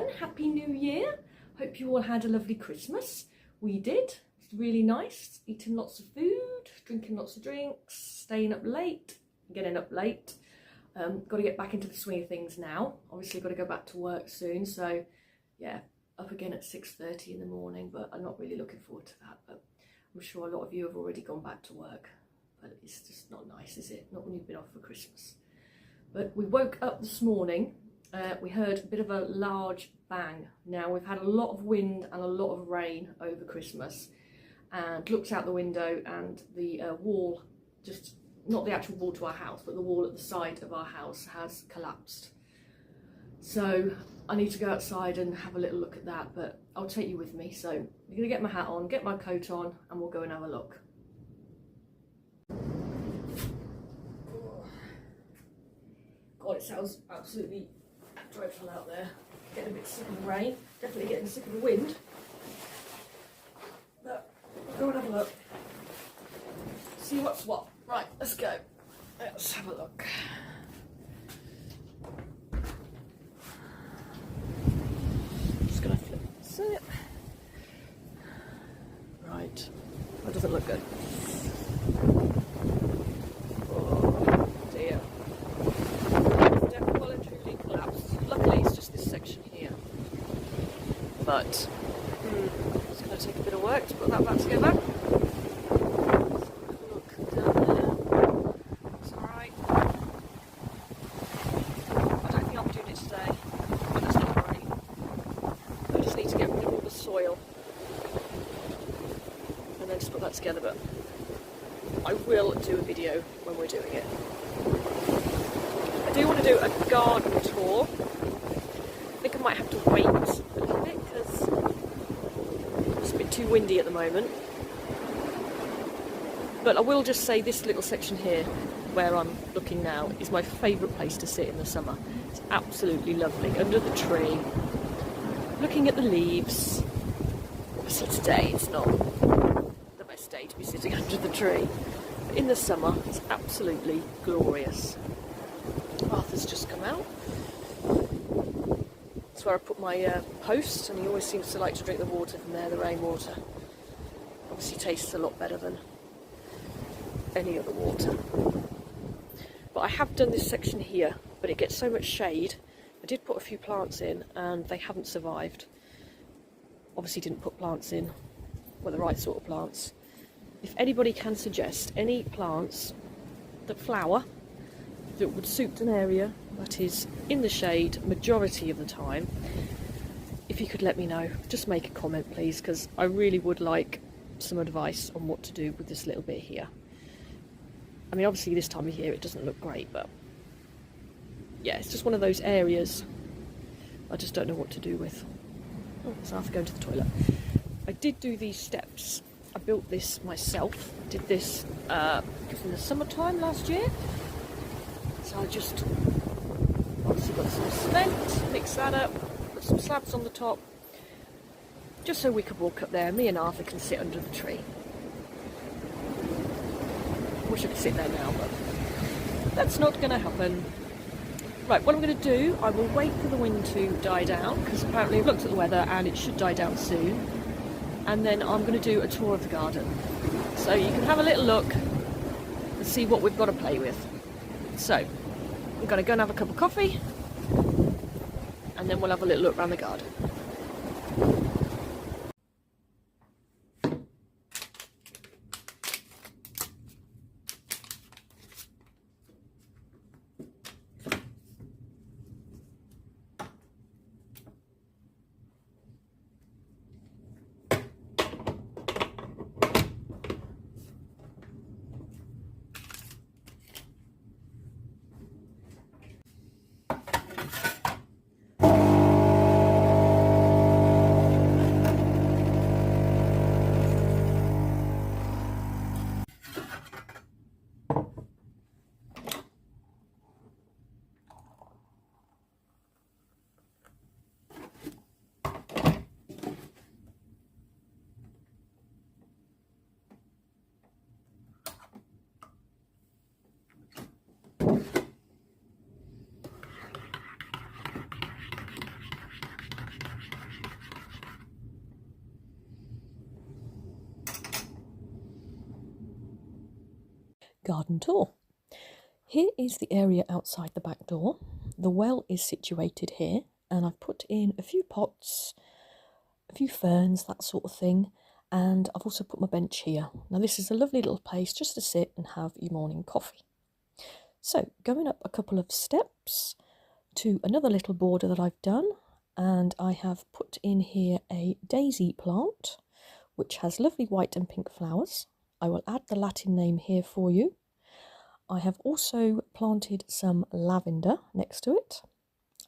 everyone, Happy New Year. Hope you all had a lovely Christmas. We did. It's really nice, eating lots of food, drinking lots of drinks, staying up late, getting up late. Got to get back into the swing of things now. Obviously got to go back to work soon, so yeah, up again at 6:30 in the morning, but I'm not really looking forward to that. But I'm sure a lot of you have already gone back to work, but it's just not nice, is it? Not when you've been off for Christmas. But we woke up this morning. We heard a bit of a large bang. Now we've had a lot of wind and a lot of rain over Christmas, and looked out the window and the wall, just not the actual wall to our house, but the wall at the side of our house has collapsed. So I need to go outside and have a little look at that, but I'll take you with me. So I'm going to get my hat on, get my coat on, and we'll go and have a look. God, it sounds absolutely dreadful out there. Getting a bit sick of the rain, definitely getting sick of the wind. But we'll go and have a look. See what's what. Right, let's go. Let's have a look. Just gonna flip this up. Right, that doesn't look good. Oh dear. Well and truly collapsed. Luckily it's just this section here. But it's gonna take a bit of work to put that back together. Together, but I will do a video when we're doing it. I do want to do a garden tour. I think I might have to wait a little bit because it's a bit too windy at the moment. But I will just say this little section here where I'm looking now is my favourite place to sit in the summer. It's absolutely lovely under the tree, looking at the leaves. Obviously today it's not day to be sitting under the tree, but in the summer it's absolutely glorious. Arthur's just come out. That's where I put my post, and he always seems to like to drink the water from there, the rainwater. Obviously tastes a lot better than any other water. But I have done this section here, but it gets so much shade. I did put a few plants in and they haven't survived. Obviously didn't put plants in, well, the right sort of plants. If anybody can suggest any plants that flower that would suit an area that is in the shade majority of the time, if you could let me know, just make a comment please, because I really would like some advice on what to do with this little bit here. I mean, obviously this time of year it doesn't look great, but yeah, it's just one of those areas I just don't know what to do with. Oh, so I have to go to the toilet. I did do these steps. I built this myself. Did this in the summertime last year. So I just obviously got some cement, mix that up, put some slabs on the top, just so we could walk up there. Me and Arthur can sit under the tree. I wish I could sit there now, but that's not going to happen. Right, what I'm going to do, I will wait for the wind to die down, because apparently I've looked at the weather and it should die down soon. And then I'm going to do a tour of the garden, so you can have a little look and see what we've got to play with. So I'm going to go and have a cup of coffee, and then we'll have a little look around the garden. garden tour. Here is the area outside the back door. The well is situated here, and I've put in a few pots, a few ferns, that sort of thing, and I've also put my bench here. Now this is a lovely little place just to sit and have your morning coffee. So going up a couple of steps to another little border that I've done, and I have put in here a daisy plant which has lovely white and pink flowers. I will add the Latin name here for you. I have also planted some lavender next to it.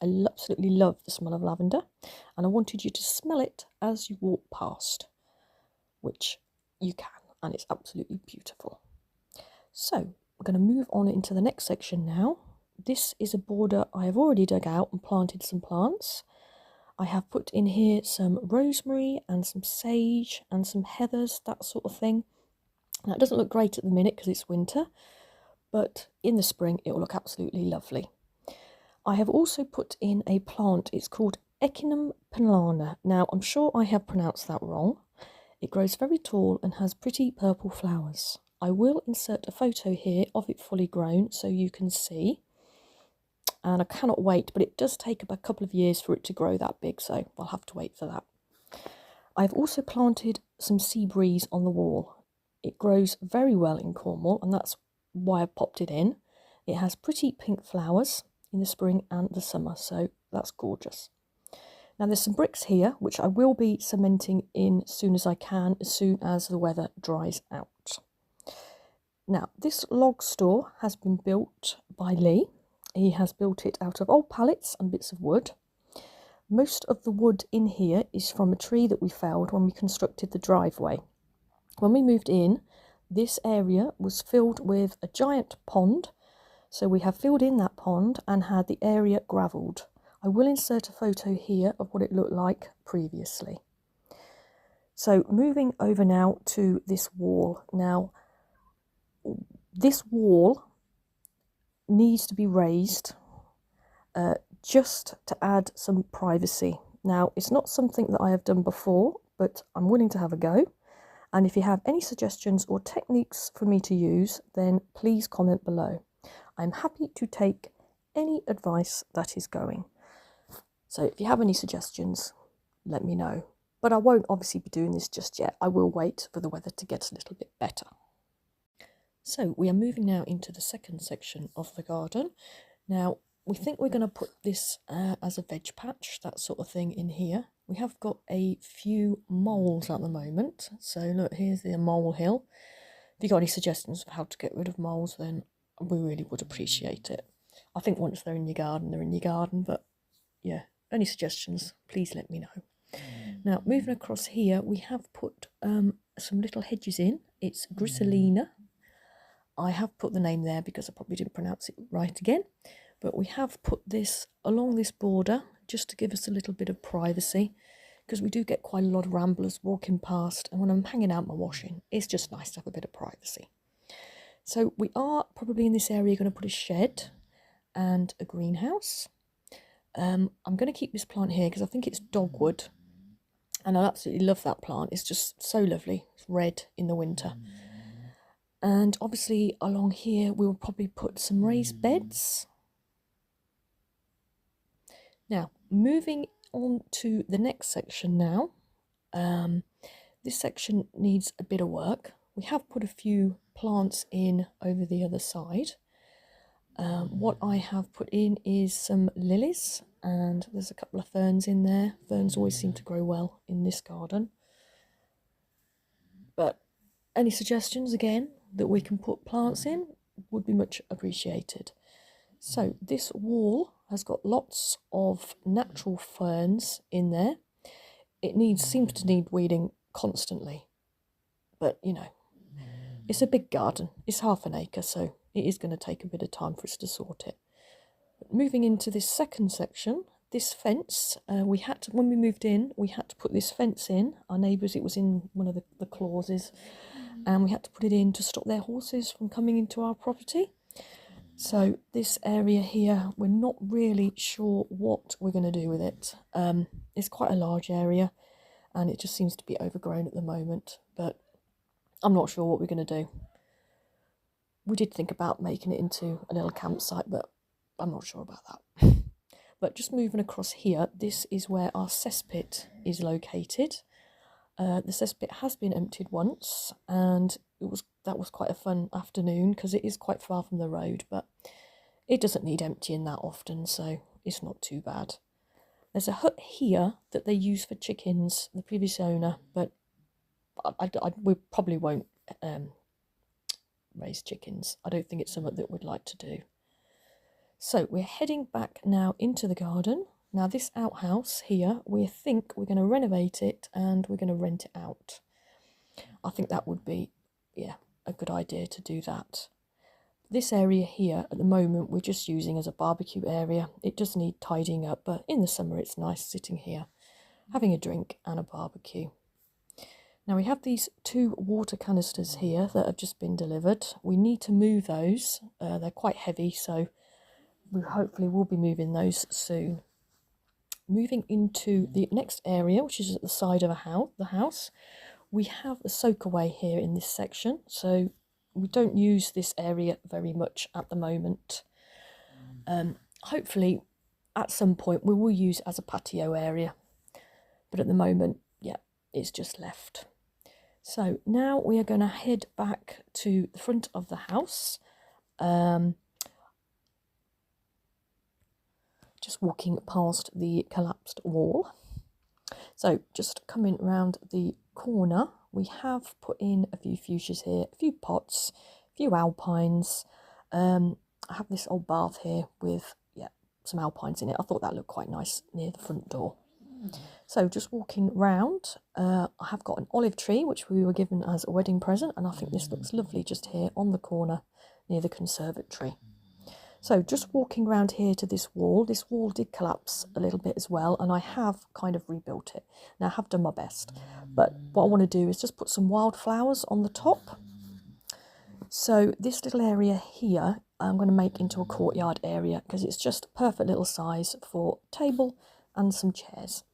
I absolutely love the smell of lavender, and I wanted you to smell it as you walk past, which you can, and it's absolutely beautiful. So we're going to move on into the next section now. This is a border I have already dug out and planted some plants. I have put in here some rosemary and some sage and some heathers, that sort of thing. Now it doesn't look great at the minute because it's winter, but in the spring it will look absolutely lovely. I have also put in a plant, it's called Pininana. Now I'm sure I have pronounced that wrong. It grows very tall and has pretty purple flowers. I will insert a photo here of it fully grown so you can see. And I cannot wait, but it does take about a couple of years for it to grow that big, so I'll have to wait for that. I've also planted some sea breeze on the wall. It grows very well in Cornwall, and that's why I popped it in. It has pretty pink flowers in the spring and the summer, so that's gorgeous. Now there's some bricks here, which I will be cementing in as soon as I can, as soon as the weather dries out. Now this log store has been built by Lee. He has built it out of old pallets and bits of wood. Most of the wood in here is from a tree that we felled when we constructed the driveway. When we moved in, this area was filled with a giant pond, so we have filled in that pond and had the area gravelled. I will insert a photo here of what it looked like previously. So moving over now to this wall. Now, this wall needs to be raised just to add some privacy. Now it's not something that I have done before, but I'm willing to have a go, and if you have any suggestions or techniques for me to use, then please comment below. I'm happy to take any advice that is going. So if you have any suggestions, let me know, but I won't obviously be doing this just yet. I will wait for the weather to get a little bit better. So we are moving now into the second section of the garden. Now we think we're going to put this as a veg patch, that sort of thing in here. We have got a few moles at the moment. So look, here's the mole hill. If you've got any suggestions of how to get rid of moles, then we really would appreciate it. I think once they're in your garden, they're in your garden, but yeah, any suggestions, please let me know. Now moving across here, we have put some little hedges in. It's Grisellina. I have put the name there because I probably didn't pronounce it right again, but we have put this along this border just to give us a little bit of privacy, because we do get quite a lot of ramblers walking past, and when I'm hanging out my washing, it's just nice to have a bit of privacy. So we are probably in this area going to put a shed and a greenhouse. I'm going to keep this plant here because I think it's dogwood, and I absolutely love that plant. It's just so lovely. It's red in the winter. And obviously along here we'll probably put some raised beds. Now moving on to the next section now. This section needs a bit of work. We have put a few plants in over the other side. What I have put in is some lilies, and there's a couple of ferns in there. Ferns always seem to grow well in this garden. But any suggestions again that we can put plants in would be much appreciated. So this wall has got lots of natural ferns in there. It seems to need weeding constantly, but you know, it's a big garden. It's half an acre, so it is going to take a bit of time for us to sort it. But moving into this second section, this fence, when we moved in, we had to put this fence in. Our neighbours, it was in one of the clauses, and we had to put it in to stop their horses from coming into our property. So this area here, we're not really sure what we're going to do with it. It's quite a large area, and it just seems to be overgrown at the moment, but I'm not sure what we're going to do. We did think about making it into a little campsite, but I'm not sure about that. But just moving across here, this is where our cesspit is located. The cesspit has been emptied once, and that was quite a fun afternoon because it is quite far from the road, but it doesn't need emptying that often, so it's not too bad. There's a hut here that they use for chickens, the previous owner, but we probably won't raise chickens. I don't think it's something that we'd like to do. So we're heading back now into the garden. Now this outhouse here, we think we're going to renovate it and we're going to rent it out. I think that would be, yeah, a good idea to do that. This area here at the moment we're just using as a barbecue area. It does need tidying up, but in the summer it's nice sitting here, having a drink and a barbecue. Now we have these 2 water canisters here that have just been delivered. We need to move those. They're quite heavy, so we hopefully will be moving those soon. Moving into the next area, which is at the side of the house, we have a soakaway here in this section, so we don't use this area very much at the moment. Hopefully at some point we will use it as a patio area, but at the moment, yeah, it's just left. So now we are going to head back to the front of the house. Just walking past the collapsed wall. So just coming round the corner, we have put in a few fuchsias here, a few pots, a few alpines. I have this old bath here with, yeah, some alpines in it. I thought that looked quite nice near the front door. So just walking round, I have got an olive tree which we were given as a wedding present, and I think this looks lovely just here on the corner near the conservatory. So just walking around here to this wall did collapse a little bit as well, and I have kind of rebuilt it. Now I have done my best, but what I want to do is just put some wildflowers on the top. So this little area here I'm going to make into a courtyard area because it's just a perfect little size for a table and some chairs.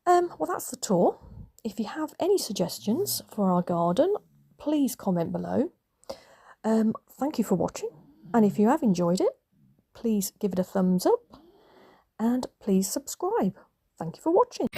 Well, that's the tour. If you have any suggestions for our garden, please comment below. Thank you for watching. And if you have enjoyed it, please give it a thumbs up and please subscribe. Thank you for watching.